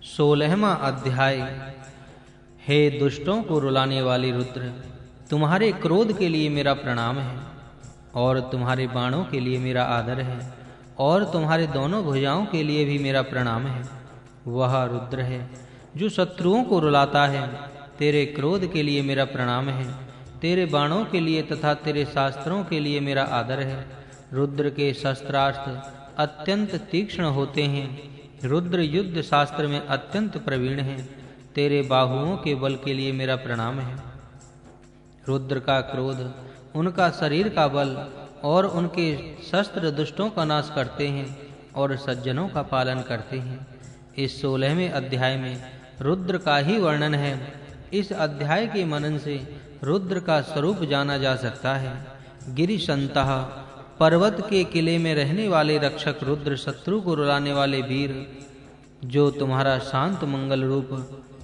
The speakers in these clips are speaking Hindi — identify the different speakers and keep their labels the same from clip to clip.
Speaker 1: 16वां अध्याय। हे दुष्टों को रुलाने वाली रुद्र, तुम्हारे क्रोध के लिए मेरा प्रणाम है और तुम्हारे बाणों के लिए मेरा आदर है और तुम्हारे दोनों भुजाओं के लिए भी मेरा प्रणाम है। वह रुद्र है जो शत्रुओं को रुलाता है। तेरे क्रोध के लिए मेरा प्रणाम है, तेरे बाणों के लिए तथा तेरे शास्त्रों के लिए मेरा आदर है। रुद्र के शस्त्रास्त्र अत्यंत तीक्ष्ण होते हैं। रुद्र युद्ध शास्त्र में अत्यंत प्रवीण है। तेरे बाहुओं के बल के लिए मेरा प्रणाम है। रुद्र का क्रोध, उनका शरीर का बल और उनके शस्त्र दुष्टों का नाश करते हैं और सज्जनों का पालन करते हैं। इस 16वें अध्याय में रुद्र का ही वर्णन है। इस अध्याय के मनन से रुद्र का स्वरूप जाना जा सकता है। गिरिशंतः, पर्वत के किले में रहने वाले रक्षक रुद्र, शत्रु को रुलाने वाले वीर, जो तुम्हारा शांत मंगल रूप,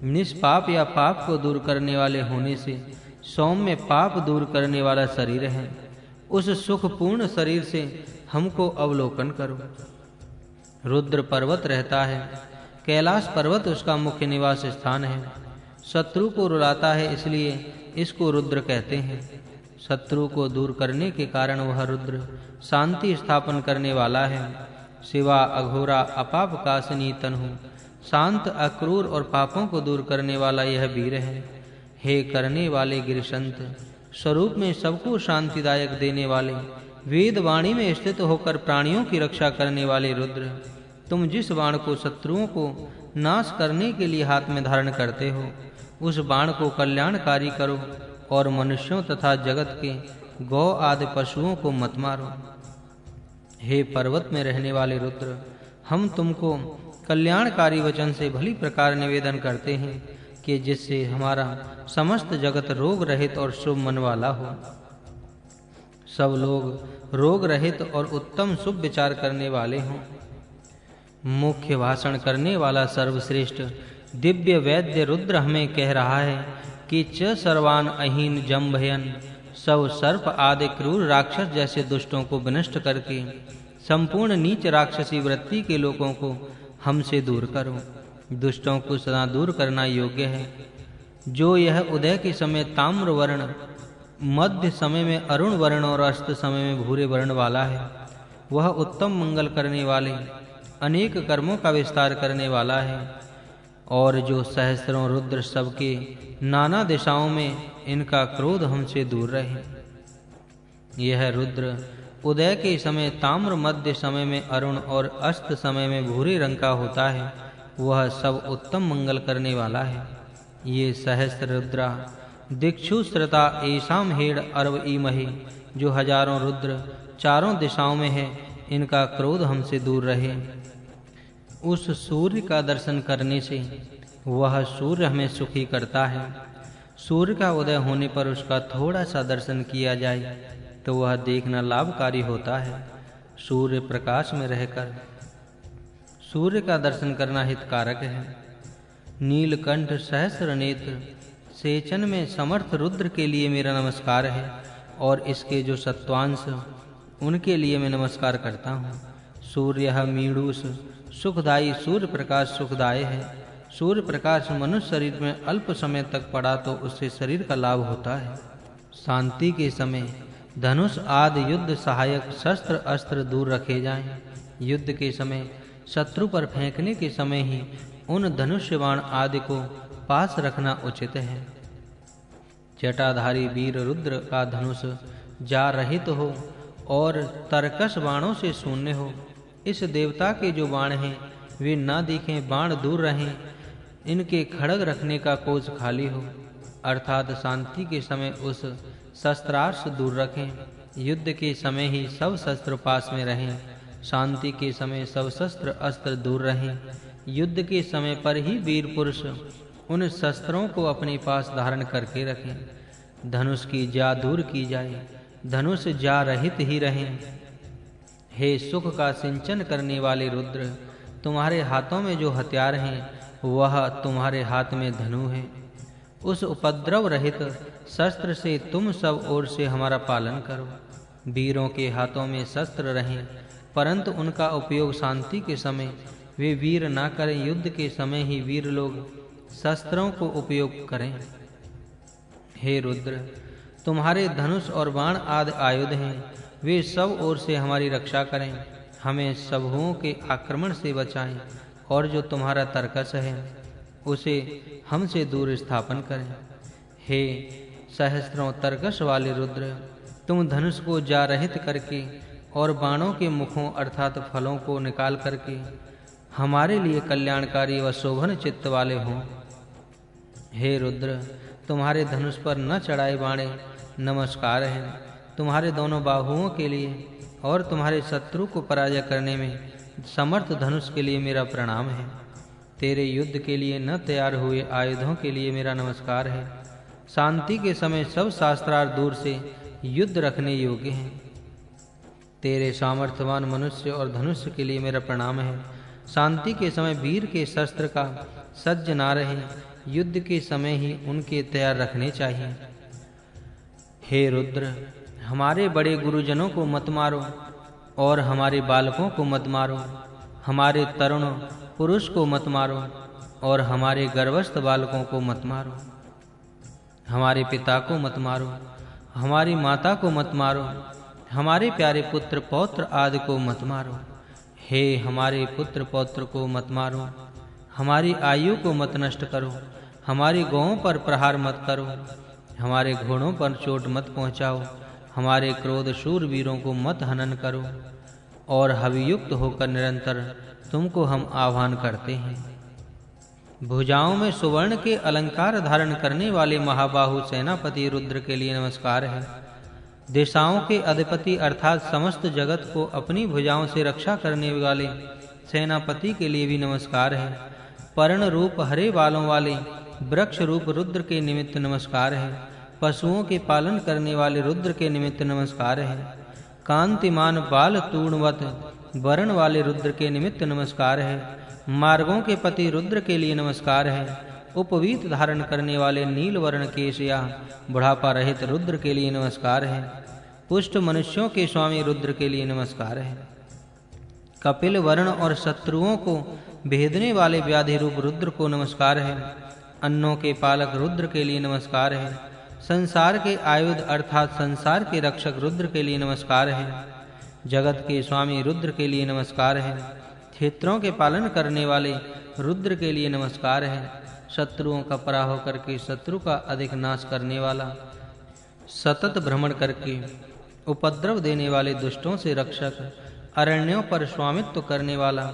Speaker 1: निष्पाप या पाप को दूर करने वाले होने से सौम्य पाप दूर करने वाला शरीर है, उस सुखपूर्ण शरीर से हमको अवलोकन करो। रुद्र पर्वत रहता है। कैलाश पर्वत उसका मुख्य निवास स्थान है। शत्रु को रुलाता है, इसलिए इसको रुद्र कहते हैं। शत्रु को दूर करने के कारण वह रुद्र शांति स्थापन करने वाला है। शिवा अघोरा अपाप कासनी तनु, शांत अक्रूर और पापों को दूर करने वाला यह वीर है। हे करने वाले गिरिशंत, स्वरूप में सबको शांतिदायक देने वाले, वेद वाणी में स्थित होकर प्राणियों की रक्षा करने वाले रुद्र, तुम जिस बाण को शत्रुओं को नाश करने के लिए हाथ में धारण करते हो, उस बाण को कल्याणकारी करो और मनुष्यों तथा जगत के गौ आदि पशुओं को मत मारो। हे पर्वत में रहने वाले रुद्र, हम तुमको कल्याणकारी वचन से भली प्रकार निवेदन करते हैं कि जिससे हमारा समस्त जगत रोग रहित और शुभ मन वाला हो। सब लोग रोग रहित और उत्तम शुभ विचार करने वाले हों। मुख्य भाषण करने वाला सर्वश्रेष्ठ दिव्य वैद्य रुद्र हमें कह रहा है कि च सर्वान अहीन जम्भयन, सब सर्प आदि क्रूर राक्षस जैसे दुष्टों को विनष्ट करके संपूर्ण नीच राक्षसी वृत्ति के लोगों को हमसे दूर करो। दुष्टों को सदा दूर करना योग्य है। जो यह उदय के समय ताम्र वर्ण, मध्य समय में अरुण वर्ण और अस्त समय में भूरे वर्ण वाला है, वह उत्तम मंगल करने वाले, अनेक कर्मों का विस्तार करने वाला है। और जो सहस्रों रुद्र सबके नाना दिशाओं में, इनका क्रोध हमसे दूर रहे। यह रुद्र उदय के समय ताम्र, मध्य समय में अरुण और अस्त समय में भूरे रंग का होता है। वह सब उत्तम मंगल करने वाला है। ये सहस्र रुद्रा दिक्षुश्रता ऐसाम हेड अर्व ईमहे, जो हजारों रुद्र चारों दिशाओं में है, इनका क्रोध हमसे दूर रहे। उस सूर्य का दर्शन करने से वह सूर्य हमें सुखी करता है। सूर्य का उदय होने पर उसका थोड़ा सा दर्शन किया जाए तो वह देखना लाभकारी होता है। सूर्य प्रकाश में रहकर सूर्य का दर्शन करना हितकारक है। नीलकंठ सहस्र नेत्र सेचन में समर्थ रुद्र के लिए मेरा नमस्कार है और इसके जो सत्वांश, उनके लिए मैं नमस्कार करता हूँ। सूर्य मीडूस सुखदायी, सूर्य प्रकाश सुखदायी है। सूर्य प्रकाश मनुष्य शरीर में अल्प समय तक पड़ा तो उससे शरीर का लाभ होता है। शांति के समय धनुष आदि युद्ध सहायक शस्त्र अस्त्र दूर रखे जाएं। युद्ध के समय शत्रु पर फेंकने के समय ही उन धनुष्य बाण आदि को पास रखना उचित है। जटाधारी वीर रुद्र का धनुष जा रहित हो और तरकस बाणों से शून्य हो। इस देवता के जो बाण हैं वे ना दिखें, बाण दूर रहें, इनके खड़ग रखने का कोष खाली हो, अर्थात शांति के समय उस शस्त्रास्त्र दूर रखें। युद्ध के समय ही सब शस्त्र पास में रहें, शांति के समय सब शस्त्र अस्त्र दूर रहें। युद्ध के समय पर ही वीर पुरुष उन शस्त्रों को अपने पास धारण करके रखें। धनुष की जा दूर की जाए, धनुष जा रहित ही रहें। हे सुख का सिंचन करने वाले रुद्र, तुम्हारे हाथों में जो हथियार हैं वह तुम्हारे हाथ में धनु है। उस उपद्रव रहित शस्त्र से तुम सब ओर से हमारा पालन करो। वीरों के हाथों में शस्त्र रहें, परंतु उनका उपयोग शांति के समय वे वीर ना करें, युद्ध के समय ही वीर लोग शस्त्रों को उपयोग करें। हे रुद्र, तुम्हारे धनुष और बाण आदि आयुध हैं, वे सब ओर से हमारी रक्षा करें। हमें सबहुओं के आक्रमण से बचाएं और जो तुम्हारा तर्कस है उसे हमसे दूर स्थापन करें। हे सहस्त्रों तर्कस वाले रुद्र, तुम धनुष को जारहित करके और बाणों के मुखों अर्थात फलों को निकाल करके हमारे लिए कल्याणकारी व शोभन चित्त वाले हों। हे रुद्र, तुम्हारे धनुष पर न चढ़ाए बाणे नमस्कार हैं। तुम्हारे दोनों बाहुओं के लिए और तुम्हारे शत्रु को पराजय करने में समर्थ धनुष के लिए मेरा प्रणाम है। तेरे युद्ध के लिए न तैयार हुए आयुधों के लिए मेरा नमस्कार है। शांति के समय सब शास्त्रार्थ दूर से युद्ध रखने योग्य हैं। तेरे सामर्थ्यवान मनुष्य और धनुष के लिए मेरा प्रणाम है। शांति के समय वीर के शस्त्र का सज्ज ना रहे, युद्ध के समय ही उनके तैयार रखने चाहिए। हे रुद्र, हमारे बड़े गुरुजनों को मत मारो और हमारे बालकों को मत मारो। हमारे तरुण पुरुष को मत मारो और हमारे गर्भस्थ बालकों को मत मारो। हमारे पिता को मत मारो, हमारी माता को मत मारो, हमारे प्यारे पुत्र पौत्र आदि को मत मारो। हे हमारे पुत्र पौत्र को मत मारो, हमारी आयु को मत नष्ट करो, हमारी गौओं पर प्रहार मत करो, हमारे घोड़ों पर चोट मत पहुंचाओ, हमारे क्रोध शूरवीरों को मत हनन करो। और हवियुक्त होकर निरंतर तुमको हम आह्वान करते हैं। भुजाओं में सुवर्ण के अलंकार धारण करने वाले महाबाहु सेनापति रुद्र के लिए नमस्कार है। दिशाओं के अधिपति अर्थात समस्त जगत को अपनी भुजाओं से रक्षा करने वाले सेनापति के लिए भी नमस्कार है। पर्ण रूप हरे बालों वाले वृक्ष रूप रुद्र के निमित्त नमस्कार है। पशुओं के पालन करने वाले रुद्र के निमित्त नमस्कार है। कांतिमान बाल तूणवत वर्ण वाले रुद्र के निमित्त नमस्कार है। मार्गों के पति रुद्र के लिए नमस्कार है। उपवीत धारण करने वाले नील वर्ण केश या बुढ़ापा रहित रुद्र के लिए नमस्कार है। पुष्ट मनुष्यों के स्वामी रुद्र के लिए नमस्कार है। कपिल वर्ण और शत्रुओं को भेदने वाले व्याधि रूप रुद्र को नमस्कार है। अन्नों के पालक रुद्र के लिए नमस्कार है। संसार के आयुध अर्थात संसार के रक्षक रुद्र के लिए नमस्कार है। जगत के स्वामी रुद्र के लिए नमस्कार है। क्षेत्रों के पालन करने वाले रुद्र के लिए नमस्कार है। शत्रुओं का पराभव करके शत्रु का अधिक नाश करने वाला, सतत भ्रमण करके उपद्रव देने वाले दुष्टों से रक्षक, अरण्यों पर स्वामित्व करने वाला,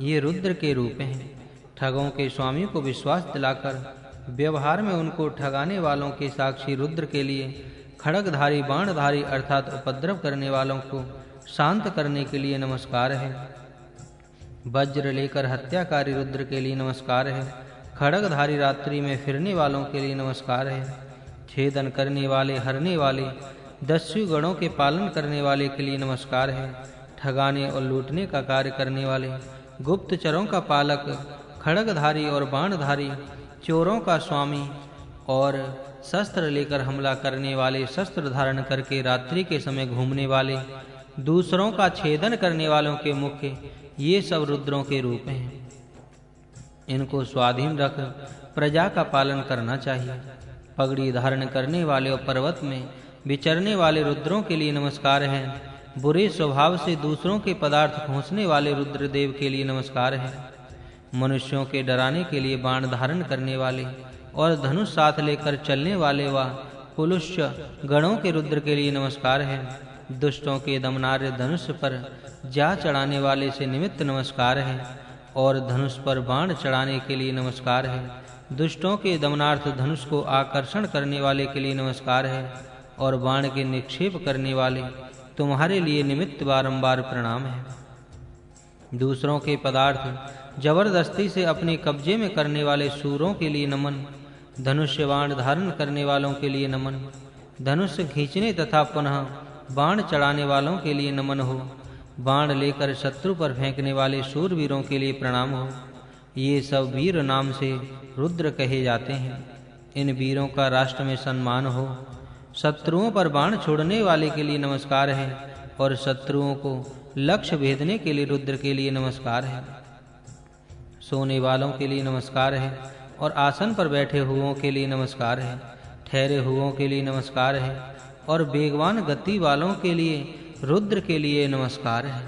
Speaker 1: ये रुद्र के रूप हैं। ठगों के स्वामी को विश्वास दिलाकर व्यवहार में उनको ठगाने वालों के साक्षी रुद्र के लिए खड्गधारी बाणधारी अर्थात उपद्रव करने वालों को शांत करने के लिए नमस्कार है। वज्र लेकर हत्याकारी रुद्र के लिए नमस्कार है। खड्गधारी रात्रि में फिरने वालों के लिए नमस्कार है। छेदन करने वाले, हरने वाले, दस्यु गणों के पालन करने वाले के लिए नमस्कार है। ठगाने और लूटने का कार्य करने वाले, गुप्तचरों का पालक, खड्गधारी और बाणधारी, चोरों का स्वामी और शस्त्र लेकर हमला करने वाले, शस्त्र धारण करके रात्रि के समय घूमने वाले, दूसरों का छेदन करने वालों के मुख्य, ये सब रुद्रों के रूप हैं। इनको स्वाधीन रख प्रजा का पालन करना चाहिए। पगड़ी धारण करने वाले और पर्वत में विचरने वाले रुद्रों के लिए नमस्कार है। बुरे स्वभाव से दूसरों के पदार्थ खोसने वाले रुद्रदेव के लिए नमस्कार है। मनुष्यों के डराने के लिए बाण धारण करने वाले और धनुष साथ लेकर चलने वाले व पुलुष्य गणों के रुद्र के लिए नमस्कार है। दुष्टों के दमनार्य धनुष पर जा चढ़ाने वाले से निमित्त नमस्कार है और धनुष पर बाण चढ़ाने के लिए नमस्कार है। दुष्टों के दमनार्थ धनुष को आकर्षण करने वाले के लिए नमस्कार है और बाण के निक्षेप करने वाले तुम्हारे लिए निमित्त बारंबार प्रणाम है। दूसरों के पदार्थ जबरदस्ती से अपने कब्जे में करने वाले शूरों के लिए नमन। धनुष्य बाण धारण करने वालों के लिए नमन। धनुष खींचने तथा पुनः बाण चढ़ाने वालों के लिए नमन हो। बाण लेकर शत्रु पर फेंकने वाले शूरवीरों के लिए प्रणाम हो। ये सब वीर नाम से रुद्र कहे जाते हैं। इन वीरों का राष्ट्र में सम्मान हो। शत्रुओं पर बाण छोड़ने वाले के लिए नमस्कार है और शत्रुओं को लक्ष्य भेदने के लिए रुद्र के लिए नमस्कार है। सोने वालों के लिए नमस्कार है और आसन पर बैठे हुओं के लिए नमस्कार है। ठहरे हुओं के लिए नमस्कार है और वेगवान गति वालों के लिए रुद्र के लिए नमस्कार है।